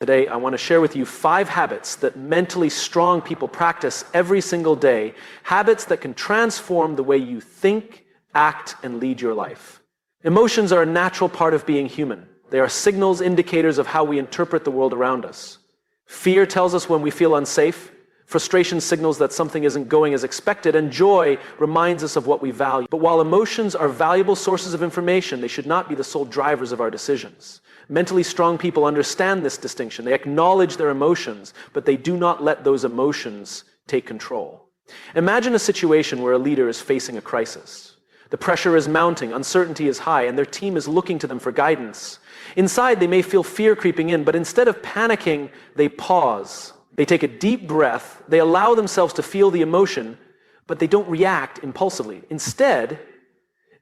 Today, I want to share with you 5 habits that mentally strong people practice every single day, habits that can transform the way you think, act, and lead your life. Emotions are a natural part of being human. They are signals, indicators of how we interpret the world around us. Fear tells us when we feel unsafe. Frustration signals that something isn't going as expected, and joy reminds us of what we value. But while emotions are valuable sources of information, they should not be the sole drivers of our decisions. Mentally strong people understand this distinction. They acknowledge their emotions, but they do not let those emotions take control. Imagine a situation where a leader is facing a crisis. The pressure is mounting, uncertainty is high, and their team is looking to them for guidance. Inside, they may feel fear creeping in, but instead of panicking, they pause. They take a deep breath, they allow themselves to feel the emotion, but they don't react impulsively. Instead,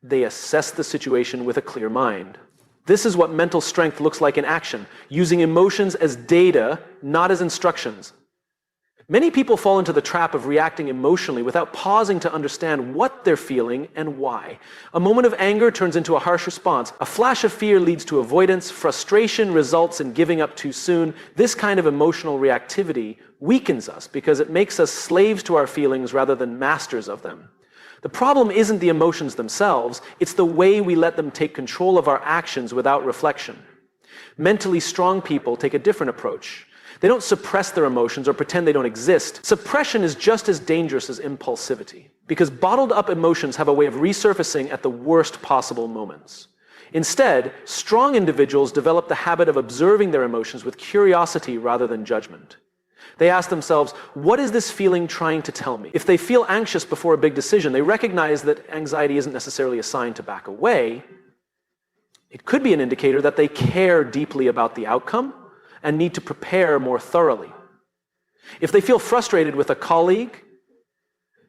they assess the situation with a clear mind. This is what mental strength looks like in action, using emotions as data, not as instructions. Many people fall into the trap of reacting emotionally without pausing to understand what they're feeling and why. A moment of anger turns into a harsh response. A flash of fear leads to avoidance. Frustration results in giving up too soon. This kind of emotional reactivity weakens us because it makes us slaves to our feelings rather than masters of them. The problem isn't the emotions themselves, it's the way we let them take control of our actions without reflection. Mentally strong people take a different approach. They don't suppress their emotions or pretend they don't exist. Suppression is just as dangerous as impulsivity, because bottled up emotions have a way of resurfacing at the worst possible moments. Instead, strong individuals develop the habit of observing their emotions with curiosity rather than judgment. They ask themselves, what is this feeling trying to tell me? If they feel anxious before a big decision, they recognize that anxiety isn't necessarily a sign to back away. It could be an indicator that they care deeply about the outcome and need to prepare more thoroughly. If they feel frustrated with a colleague,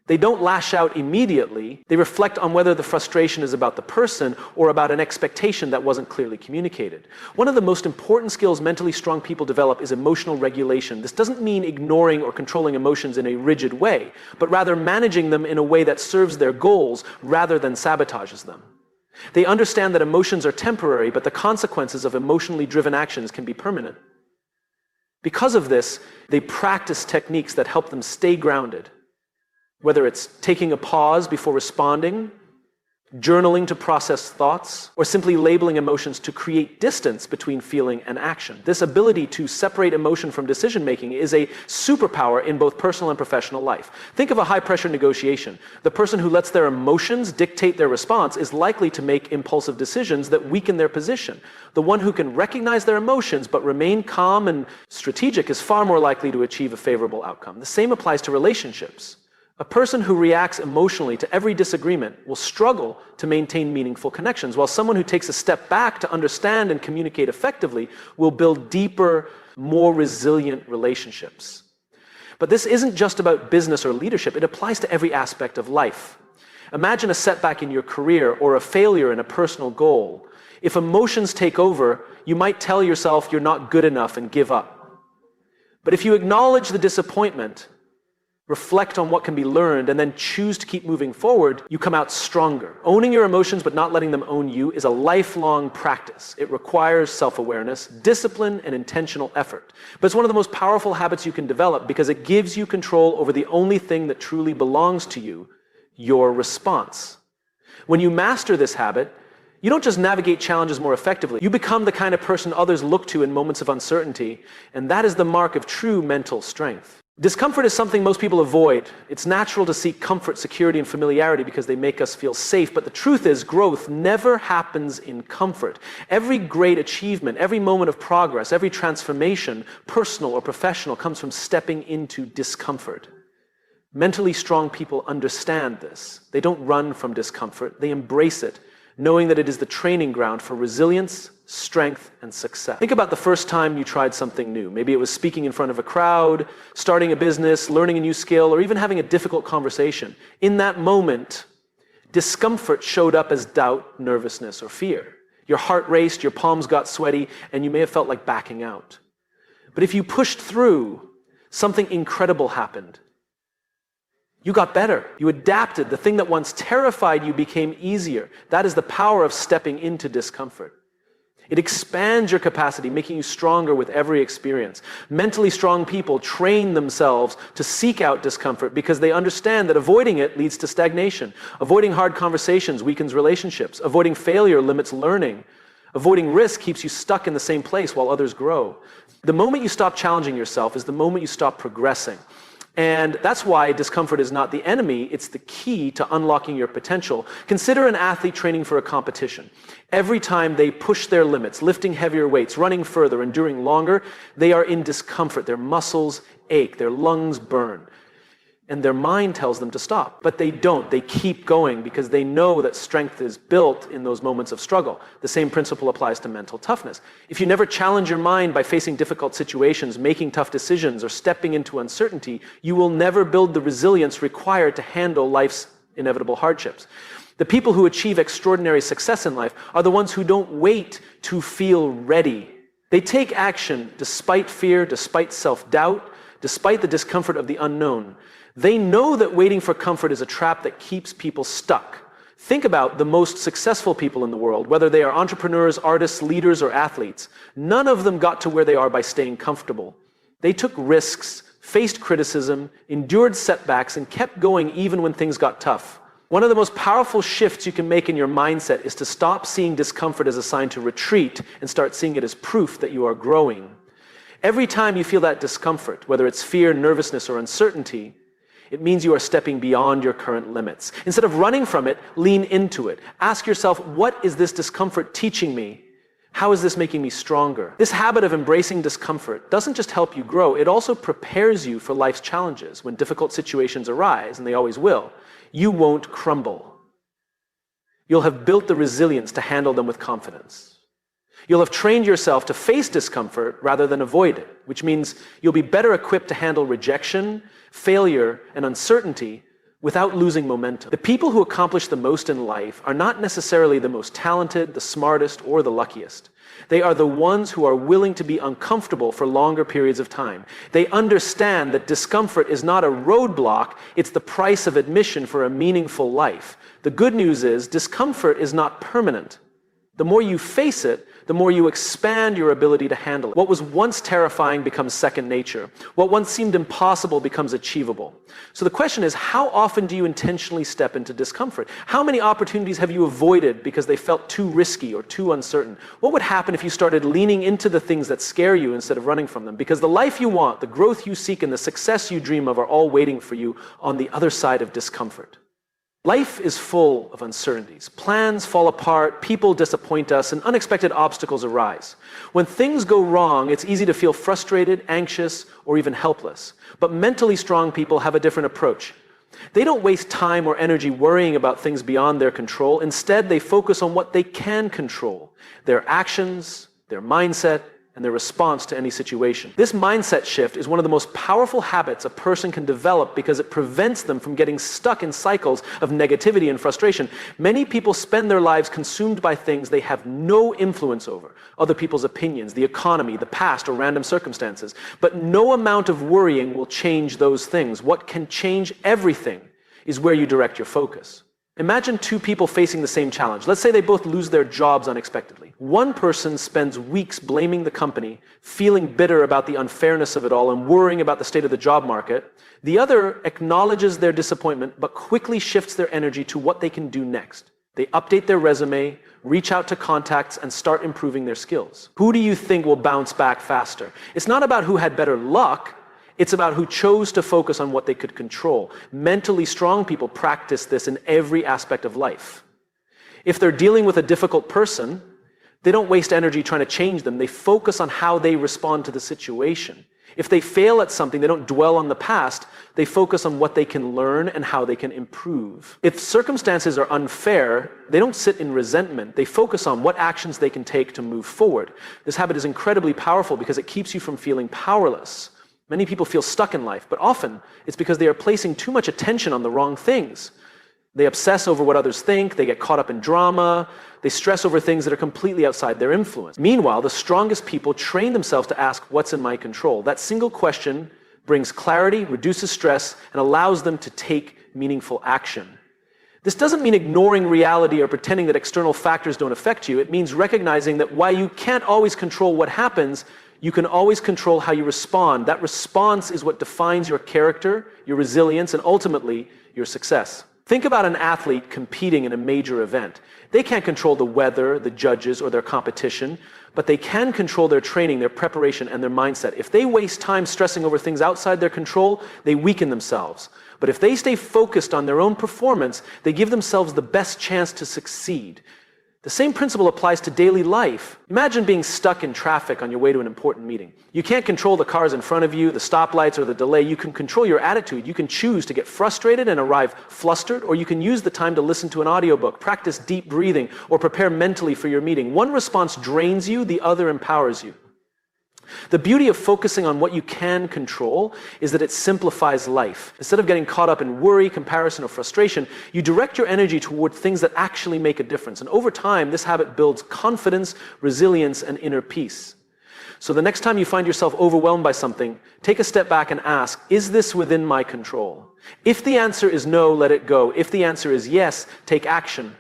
they don't lash out immediately. They reflect on whether the frustration is about the person or about an expectation that wasn't clearly communicated. One of the most important skills mentally strong people develop is emotional regulation. This doesn't mean ignoring or controlling emotions in a rigid way, but rather managing them in a way that serves their goals rather than sabotages them. They understand that emotions are temporary, but the consequences of emotionally driven actions can be permanent. Because of this, they practice techniques that help them stay grounded. Whether it's taking a pause before responding, journaling to process thoughts, or simply labeling emotions to create distance between feeling and action. This ability to separate emotion from decision-making is a superpower in both personal and professional life. Think of a high-pressure negotiation. The person who lets their emotions dictate their response is likely to make impulsive decisions that weaken their position. The one who can recognize their emotions but remain calm and strategic is far more likely to achieve a favorable outcome. The same applies to relationships. A person who reacts emotionally to every disagreement will struggle to maintain meaningful connections, while someone who takes a step back to understand and communicate effectively will build deeper, more resilient relationships. But this isn't just about business or leadership, it applies to every aspect of life. Imagine a setback in your career or a failure in a personal goal. If emotions take over, you might tell yourself you're not good enough and give up. But if you acknowledge the disappointment, reflect on what can be learned, and then choose to keep moving forward, you come out stronger. Owning your emotions but not letting them own you is a lifelong practice. It requires self-awareness, discipline, and intentional effort. But it's one of the most powerful habits you can develop because it gives you control over the only thing that truly belongs to you, your response. When you master this habit, you don't just navigate challenges more effectively. You become the kind of person others look to in moments of uncertainty, and that is the mark of true mental strength. Discomfort is something most people avoid. It's natural to seek comfort, security, and familiarity because they make us feel safe. But the truth is, growth never happens in comfort. Every great achievement, every moment of progress, every transformation, personal or professional, comes from stepping into discomfort. Mentally strong people understand this. They don't run from discomfort. They embrace it, knowing that it is the training ground for resilience, strength, and success. Think about the first time you tried something new. Maybe it was speaking in front of a crowd, starting a business, learning a new skill, or even having a difficult conversation. In that moment, discomfort showed up as doubt, nervousness, or fear. Your heart raced, your palms got sweaty, and you may have felt like backing out. But if you pushed through, something incredible happened. You got better. You adapted. The thing that once terrified you became easier. That is the power of stepping into discomfort. It expands your capacity, making you stronger with every experience. Mentally strong people train themselves to seek out discomfort because they understand that avoiding it leads to stagnation. Avoiding hard conversations weakens relationships. Avoiding failure limits learning. Avoiding risk keeps you stuck in the same place while others grow. The moment you stop challenging yourself is the moment you stop progressing. And that's why discomfort is not the enemy, it's the key to unlocking your potential. Consider an athlete training for a competition. Every time they push their limits, lifting heavier weights, running further, enduring longer, they are in discomfort. Their muscles ache, their lungs burn, and their mind tells them to stop. But they don't. They keep going because they know that strength is built in those moments of struggle. The same principle applies to mental toughness. If you never challenge your mind by facing difficult situations, making tough decisions, or stepping into uncertainty, you will never build the resilience required to handle life's inevitable hardships. The people who achieve extraordinary success in life are the ones who don't wait to feel ready. They take action despite fear, despite self-doubt, despite the discomfort of the unknown. They know that waiting for comfort is a trap that keeps people stuck. Think about the most successful people in the world, whether they are entrepreneurs, artists, leaders, or athletes. None of them got to where they are by staying comfortable. They took risks, faced criticism, endured setbacks, and kept going even when things got tough. One of the most powerful shifts you can make in your mindset is to stop seeing discomfort as a sign to retreat and start seeing it as proof that you are growing. Every time you feel that discomfort, whether it's fear, nervousness, or uncertainty, it means you are stepping beyond your current limits. Instead of running from it, lean into it. Ask yourself, what is this discomfort teaching me? How is this making me stronger? This habit of embracing discomfort doesn't just help you grow, it also prepares you for life's challenges. When difficult situations arise, and they always will, you won't crumble. You'll have built the resilience to handle them with confidence. You'll have trained yourself to face discomfort rather than avoid it, which means you'll be better equipped to handle rejection, failure, and uncertainty without losing momentum. The people who accomplish the most in life are not necessarily the most talented, the smartest, or the luckiest. They are the ones who are willing to be uncomfortable for longer periods of time. They understand that discomfort is not a roadblock, it's the price of admission for a meaningful life. The good news is, discomfort is not permanent. The more you face it, the more you expand your ability to handle it. What was once terrifying becomes second nature. What once seemed impossible becomes achievable. So the question is, how often do you intentionally step into discomfort? How many opportunities have you avoided because they felt too risky or too uncertain? What would happen if you started leaning into the things that scare you instead of running from them? Because the life you want, the growth you seek, and the success you dream of are all waiting for you on the other side of discomfort. Life is full of uncertainties. Plans fall apart, people disappoint us, and unexpected obstacles arise. When things go wrong, it's easy to feel frustrated, anxious, or even helpless. But mentally strong people have a different approach. They don't waste time or energy worrying about things beyond their control. Instead, they focus on what they can control: their actions, their mindset, and their response to any situation. This mindset shift is one of the most powerful habits a person can develop because it prevents them from getting stuck in cycles of negativity and frustration. Many people spend their lives consumed by things they have no influence over: other people's opinions, the economy, the past, or random circumstances. But no amount of worrying will change those things. What can change everything is where you direct your focus. Imagine two people facing the same challenge. Let's say they both lose their jobs unexpectedly. One person spends weeks blaming the company, feeling bitter about the unfairness of it all, and worrying about the state of the job market. The other acknowledges their disappointment, but quickly shifts their energy to what they can do next. They update their resume, reach out to contacts, and start improving their skills. Who do you think will bounce back faster? It's not about who had better luck. It's about who chose to focus on what they could control. Mentally strong people practice this in every aspect of life. If they're dealing with a difficult person, they don't waste energy trying to change them. They focus on how they respond to the situation. If they fail at something, they don't dwell on the past. They focus on what they can learn and how they can improve. If circumstances are unfair, they don't sit in resentment. They focus on what actions they can take to move forward. This habit is incredibly powerful because it keeps you from feeling powerless. Many people feel stuck in life, but often it's because they are placing too much attention on the wrong things. They obsess over what others think, they get caught up in drama, they stress over things that are completely outside their influence. Meanwhile, the strongest people train themselves to ask, what's in my control? That single question brings clarity, reduces stress, and allows them to take meaningful action. This doesn't mean ignoring reality or pretending that external factors don't affect you. It means recognizing that while you can't always control what happens, you can always control how you respond. That response is what defines your character, your resilience, and ultimately, your success. Think about an athlete competing in a major event. They can't control the weather, the judges, or their competition, but they can control their training, their preparation, and their mindset. If they waste time stressing over things outside their control, they weaken themselves. But if they stay focused on their own performance, they give themselves the best chance to succeed. The same principle applies to daily life. Imagine being stuck in traffic on your way to an important meeting. You can't control the cars in front of you, the stoplights, or the delay. You can control your attitude. You can choose to get frustrated and arrive flustered, or you can use the time to listen to an audiobook, practice deep breathing, or prepare mentally for your meeting. One response drains you, the other empowers you. The beauty of focusing on what you can control is that it simplifies life. Instead of getting caught up in worry, comparison, or frustration, you direct your energy toward things that actually make a difference. And over time, this habit builds confidence, resilience, and inner peace. So the next time you find yourself overwhelmed by something, take a step back and ask, is this within my control? If the answer is no, let it go. If the answer is yes, take action.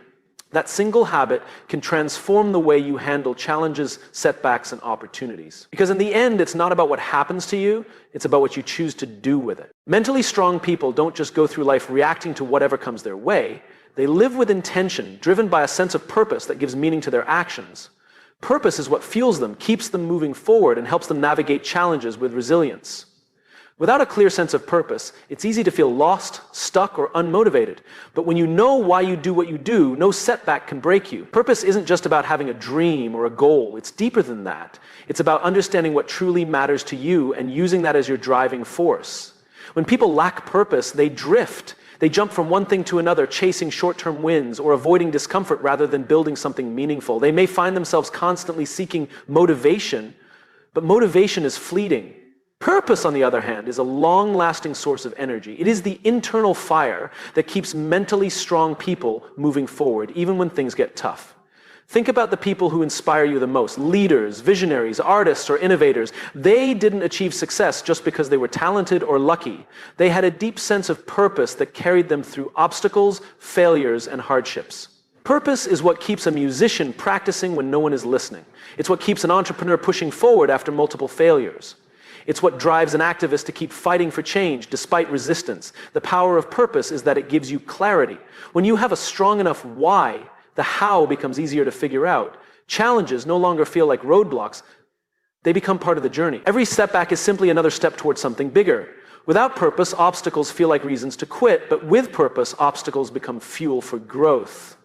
That single habit can transform the way you handle challenges, setbacks, and opportunities. Because in the end, it's not about what happens to you, it's about what you choose to do with it. Mentally strong people don't just go through life reacting to whatever comes their way. They live with intention, driven by a sense of purpose that gives meaning to their actions. Purpose is what fuels them, keeps them moving forward, and helps them navigate challenges with resilience. Without a clear sense of purpose, it's easy to feel lost, stuck, or unmotivated. But when you know why you do what you do, no setback can break you. Purpose isn't just about having a dream or a goal. It's deeper than that. It's about understanding what truly matters to you and using that as your driving force. When people lack purpose, they drift. They jump from one thing to another, chasing short-term wins or avoiding discomfort rather than building something meaningful. They may find themselves constantly seeking motivation, but motivation is fleeting. Purpose, on the other hand, is a long-lasting source of energy. It is the internal fire that keeps mentally strong people moving forward, even when things get tough. Think about the people who inspire you the most: leaders, visionaries, artists, or innovators. They didn't achieve success just because they were talented or lucky. They had a deep sense of purpose that carried them through obstacles, failures, and hardships. Purpose is what keeps a musician practicing when no one is listening. It's what keeps an entrepreneur pushing forward after multiple failures. It's what drives an activist to keep fighting for change despite resistance. The power of purpose is that it gives you clarity. When you have a strong enough why, the how becomes easier to figure out. Challenges no longer feel like roadblocks. They become part of the journey. Every setback is simply another step towards something bigger. Without purpose, obstacles feel like reasons to quit, but with purpose, obstacles become fuel for growth.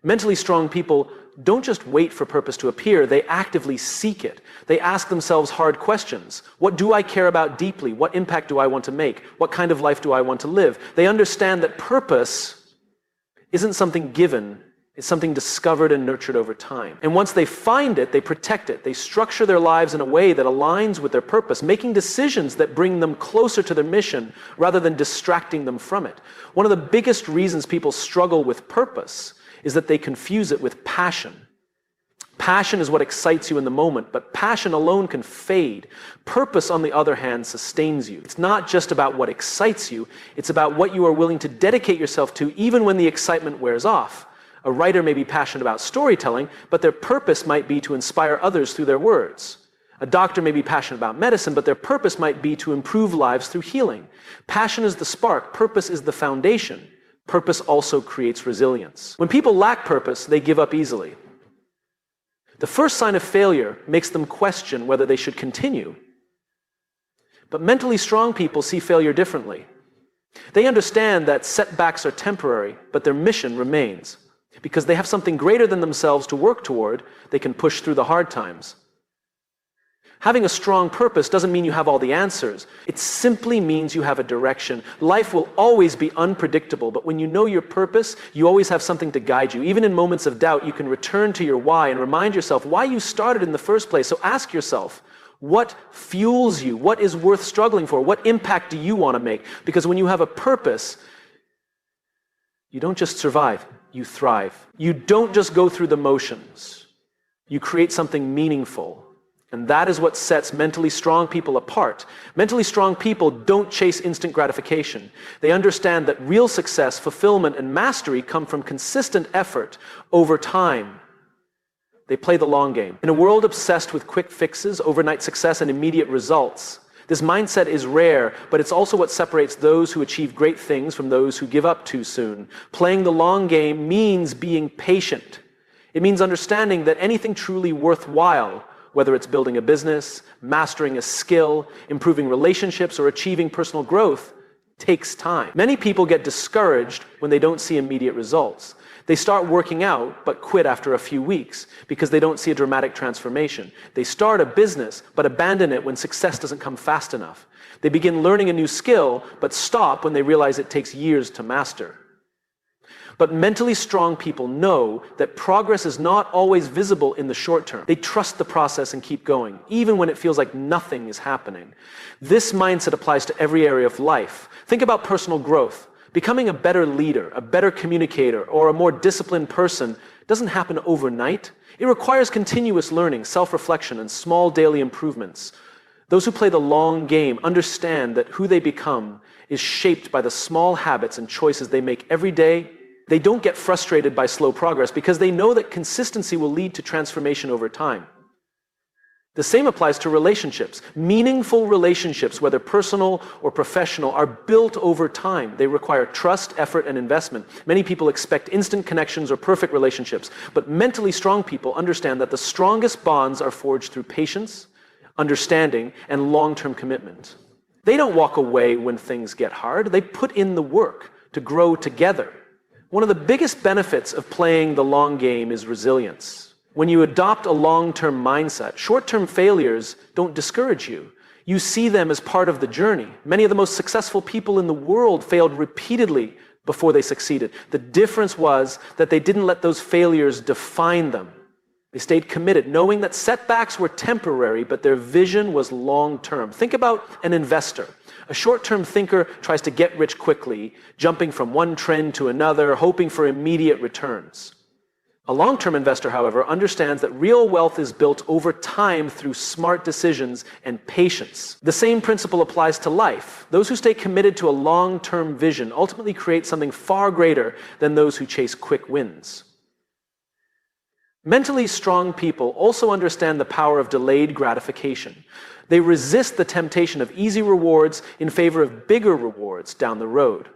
Mentally strong people don't just wait for purpose to appear, they actively seek it. They ask themselves hard questions. What do I care about deeply? What impact do I want to make? What kind of life do I want to live? They understand that purpose isn't something given, it's something discovered and nurtured over time. And once they find it, they protect it. They structure their lives in a way that aligns with their purpose, making decisions that bring them closer to their mission rather than distracting them from it. One of the biggest reasons people struggle with purpose is that they confuse it with passion. Passion is what excites you in the moment, but passion alone can fade. Purpose, on the other hand, sustains you. It's not just about what excites you, it's about what you are willing to dedicate yourself to even when the excitement wears off. A writer may be passionate about storytelling, but their purpose might be to inspire others through their words. A doctor may be passionate about medicine, but their purpose might be to improve lives through healing. Passion is the spark, purpose is the foundation. Purpose also creates resilience. When people lack purpose, they give up easily. The first sign of failure makes them question whether they should continue. But mentally strong people see failure differently. They understand that setbacks are temporary, but their mission remains. Because they have something greater than themselves to work toward, they can push through the hard times. Having a strong purpose doesn't mean you have all the answers. It simply means you have a direction. Life will always be unpredictable, but when you know your purpose, you always have something to guide you. Even in moments of doubt, you can return to your why and remind yourself why you started in the first place. So ask yourself, what fuels you? What is worth struggling for? What impact do you want to make? Because when you have a purpose, you don't just survive, you thrive. You don't just go through the motions. You create something meaningful. And that is what sets mentally strong people apart. Mentally strong people don't chase instant gratification. They understand that real success, fulfillment, and mastery come from consistent effort over time. They play the long game. In a world obsessed with quick fixes, overnight success, and immediate results, this mindset is rare, but it's also what separates those who achieve great things from those who give up too soon. Playing the long game means being patient. It means understanding that anything truly worthwhile, whether it's building a business, mastering a skill, improving relationships, or achieving personal growth, takes time. Many people get discouraged when they don't see immediate results. They start working out, but quit after a few weeks because they don't see a dramatic transformation. They start a business, but abandon it when success doesn't come fast enough. They begin learning a new skill, but stop when they realize it takes years to master. But mentally strong people know that progress is not always visible in the short term. They trust the process and keep going, even when it feels like nothing is happening. This mindset applies to every area of life. Think about personal growth. Becoming a better leader, a better communicator, or a more disciplined person doesn't happen overnight. It requires continuous learning, self-reflection, and small daily improvements. Those who play the long game understand that who they become is shaped by the small habits and choices they make every day. They don't get frustrated by slow progress because they know that consistency will lead to transformation over time. The same applies to relationships. Meaningful relationships, whether personal or professional, are built over time. They require trust, effort, and investment. Many people expect instant connections or perfect relationships, but mentally strong people understand that the strongest bonds are forged through patience, understanding, and long-term commitment. They don't walk away when things get hard. They put in the work to grow together. One of the biggest benefits of playing the long game is resilience. When you adopt a long-term mindset, short-term failures don't discourage you. You see them as part of the journey. Many of the most successful people in the world failed repeatedly before they succeeded. The difference was that they didn't let those failures define them. They stayed committed, knowing that setbacks were temporary, but their vision was long-term. Think about an investor. A short-term thinker tries to get rich quickly, jumping from one trend to another, hoping for immediate returns. A long-term investor, however, understands that real wealth is built over time through smart decisions and patience. The same principle applies to life. Those who stay committed to a long-term vision ultimately create something far greater than those who chase quick wins. Mentally strong people also understand the power of delayed gratification. They resist the temptation of easy rewards in favor of bigger rewards down the road.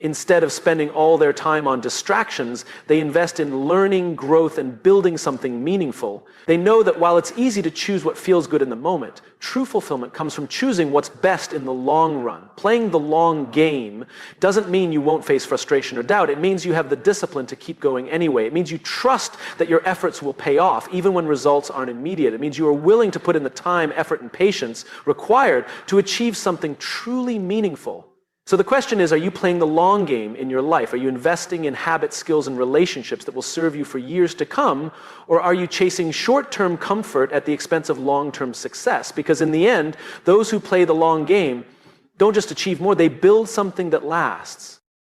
Instead of spending all their time on distractions, they invest in learning, growth, and building something meaningful. They know that while it's easy to choose what feels good in the moment, true fulfillment comes from choosing what's best in the long run. Playing the long game doesn't mean you won't face frustration or doubt. It means you have the discipline to keep going anyway. It means you trust that your efforts will pay off even when results aren't immediate. It means you are willing to put in the time, effort, and patience required to achieve something truly meaningful. So the question is, are you playing the long game in your life? Are you investing in habits, skills, and relationships that will serve you for years to come? Or are you chasing short-term comfort at the expense of long-term success? Because in the end, those who play the long game don't just achieve more, they build something that lasts.